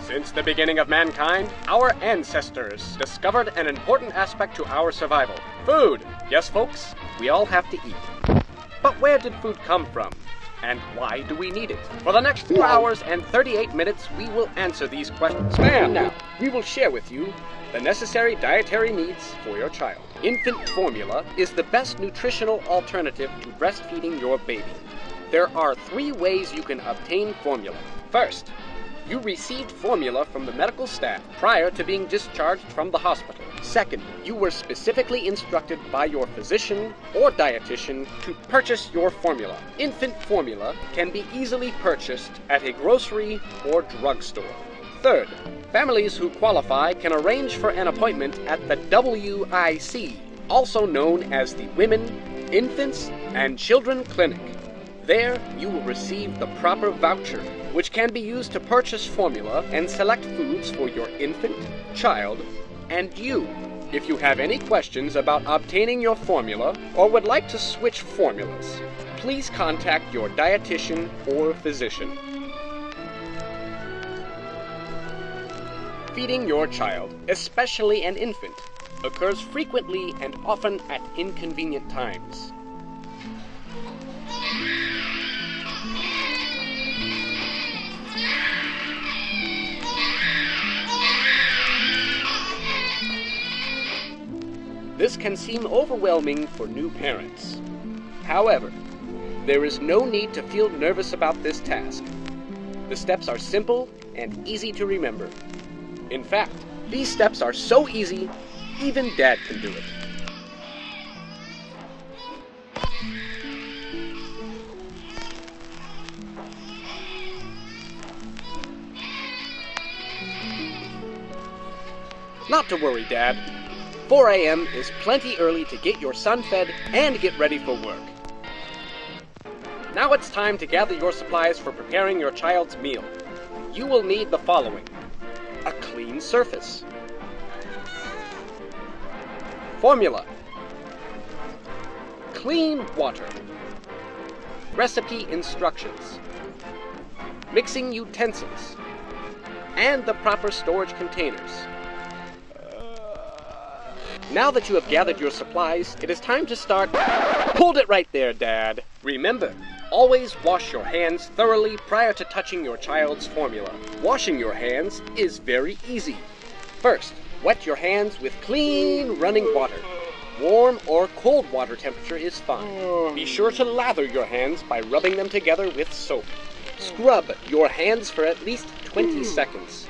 Since the beginning of mankind, our ancestors discovered an important aspect to our survival. Food. Yes, folks, we all have to eat. But where did food come from? And why do we need it? For the next 4 hours and 38 minutes, we will answer these questions. And now, we will share with you the necessary dietary needs for your child. Infant formula is the best nutritional alternative to breastfeeding your baby. There are 3 ways you can obtain formula. First, you received formula from the medical staff prior to being discharged from the hospital. Second, you were specifically instructed by your physician or dietitian to purchase your formula. Infant formula can be easily purchased at a grocery or drugstore. Third, families who qualify can arrange for an appointment at the WIC, also known as the Women, Infants, and Children Clinic. There, you will receive the proper voucher, which can be used to purchase formula and select foods for your infant, child, and you. If you have any questions about obtaining your formula or would like to switch formulas, please contact your dietitian or physician. Feeding your child, especially an infant, occurs frequently and often at inconvenient times. This can seem overwhelming for new parents. However, there is no need to feel nervous about this task. The steps are simple and easy to remember. In fact, these steps are so easy, even Dad can do it. Not to worry, Dad. 4 a.m. is plenty early to get your son fed and get ready for work. Now it's time to gather your supplies for preparing your child's meal. You will need the following: a clean surface, formula, clean water, recipe instructions, mixing utensils, and the proper storage containers. Now that you have gathered your supplies, it is time to start. Hold it right there, Dad. Remember, always wash your hands thoroughly prior to touching your child's formula. Washing your hands is very easy. First, wet your hands with clean running water. Warm or cold water temperature is fine. Be sure to lather your hands by rubbing them together with soap. Scrub your hands for at least 20 seconds.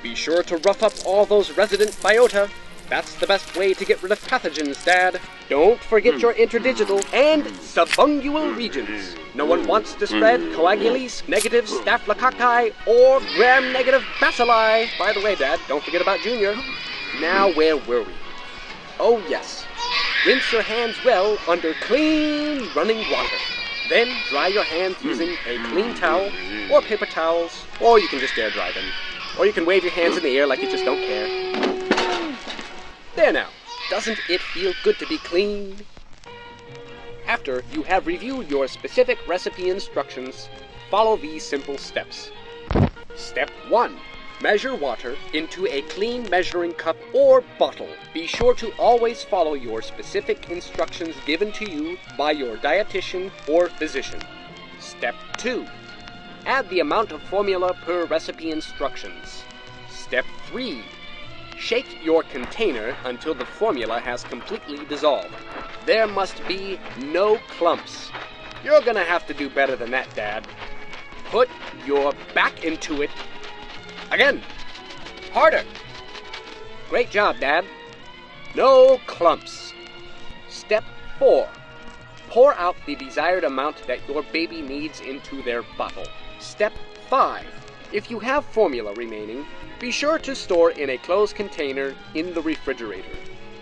Be sure to rough up all those resident biota. That's the best way to get rid of pathogens, Dad. Don't forget your interdigital and subungual regions. No one wants to spread coagules, negative staphylococci, or gram-negative bacilli. By the way, Dad, don't forget about Junior. Now, where were we? Oh, yes. Rinse your hands well under clean running water. Then dry your hands using a clean towel or paper towels, or you can just air dry them. Or you can wave your hands in the air like you just don't care. There now, doesn't it feel good to be clean? After you have reviewed your specific recipe instructions, follow these simple steps. Step 1. Measure water into a clean measuring cup or bottle. Be sure to always follow your specific instructions given to you by your dietitian or physician. Step 2. Add the amount of formula per recipe instructions. Step 3. Shake your container until the formula has completely dissolved. There must be no clumps. You're gonna have to do better than that, Dad. Put your back into it. Again. Harder. Great job, Dad. No clumps. Step 4. Pour out the desired amount that your baby needs into their bottle. Step 5. If you have formula remaining, be sure to store in a closed container in the refrigerator.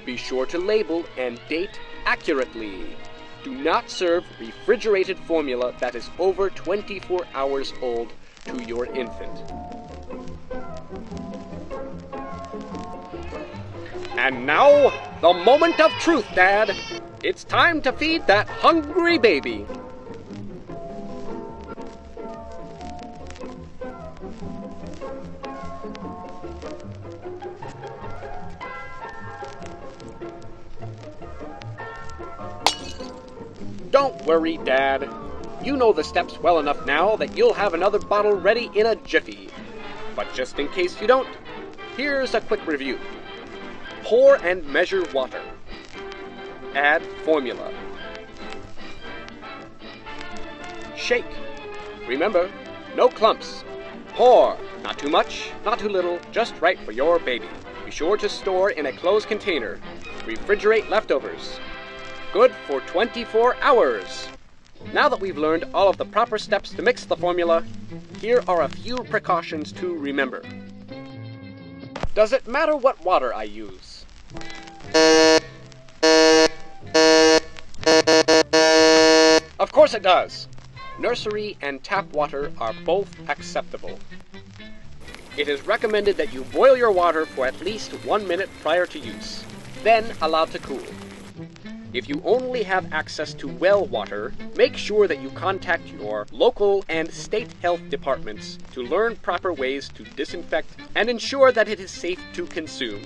Be sure to label and date accurately. Do not serve refrigerated formula that is over 24 hours old to your infant. And now, the moment of truth, Dad. It's time to feed that hungry baby. Don't worry, Dad. You know the steps well enough now that you'll have another bottle ready in a jiffy. But just in case you don't, here's a quick review. Pour and measure water. Add formula. Shake. Remember, no clumps. Pour. Not too much, not too little, just right for your baby. Be sure to store in a closed container. Refrigerate leftovers. Good for 24 hours. Now that we've learned all of the proper steps to mix the formula, here are a few precautions to remember. Does it matter what water I use? Of course it does. Nursery and tap water are both acceptable. It is recommended that you boil your water for at least 1 minute prior to use, then allow to cool. If you only have access to well water, make sure that you contact your local and state health departments to learn proper ways to disinfect and ensure that it is safe to consume.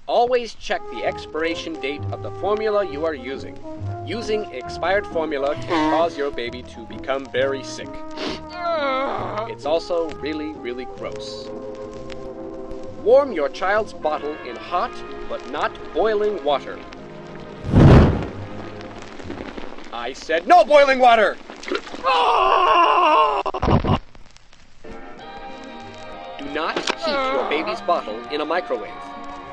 Always check the expiration date of the formula you are using. Using expired formula can cause your baby to become very sick. It's also really, really gross. Warm your child's bottle in hot but not boiling water. I said no boiling water! Do not heat your baby's bottle in a microwave.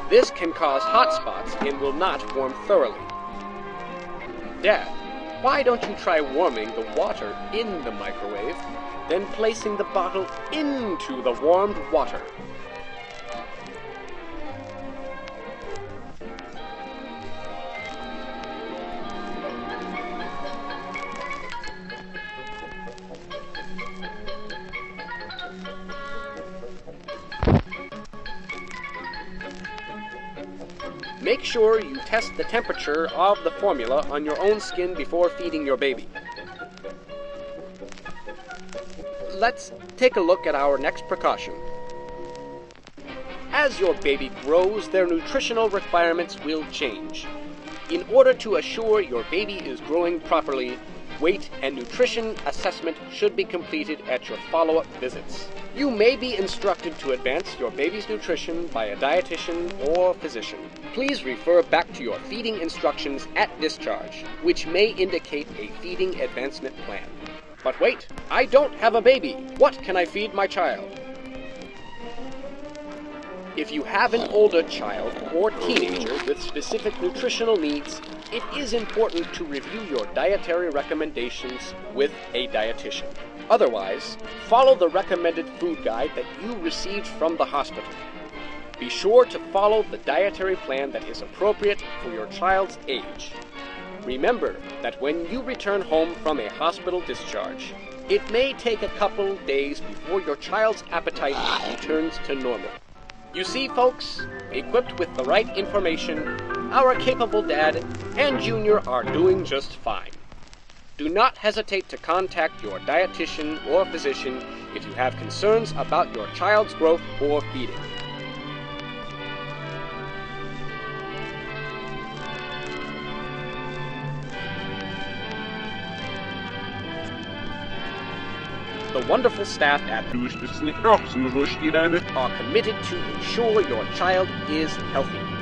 This can cause hot spots and will not warm thoroughly. Dad, why don't you try warming the water in the microwave, then placing the bottle into the warmed water? Make sure you test the temperature of the formula on your own skin before feeding your baby. Let's take a look at our next precaution. As your baby grows, their nutritional requirements will change. In order to assure your baby is growing properly, weight and nutrition assessment should be completed at your follow-up visits. You may be instructed to advance your baby's nutrition by a dietitian or physician. Please refer back to your feeding instructions at discharge, which may indicate a feeding advancement plan. But wait, I don't have a baby. What can I feed my child? If you have an older child or teenager with specific nutritional needs, it is important to review your dietary recommendations with a dietitian. Otherwise, follow the recommended food guide that you received from the hospital. Be sure to follow the dietary plan that is appropriate for your child's age. Remember that when you return home from a hospital discharge, it may take a couple days before your child's appetite returns to normal. You see, folks, equipped with the right information, our capable dad and Junior are doing just fine. Do not hesitate to contact your dietitian or physician if you have concerns about your child's growth or feeding. The wonderful staff at are committed to ensure your child is healthy.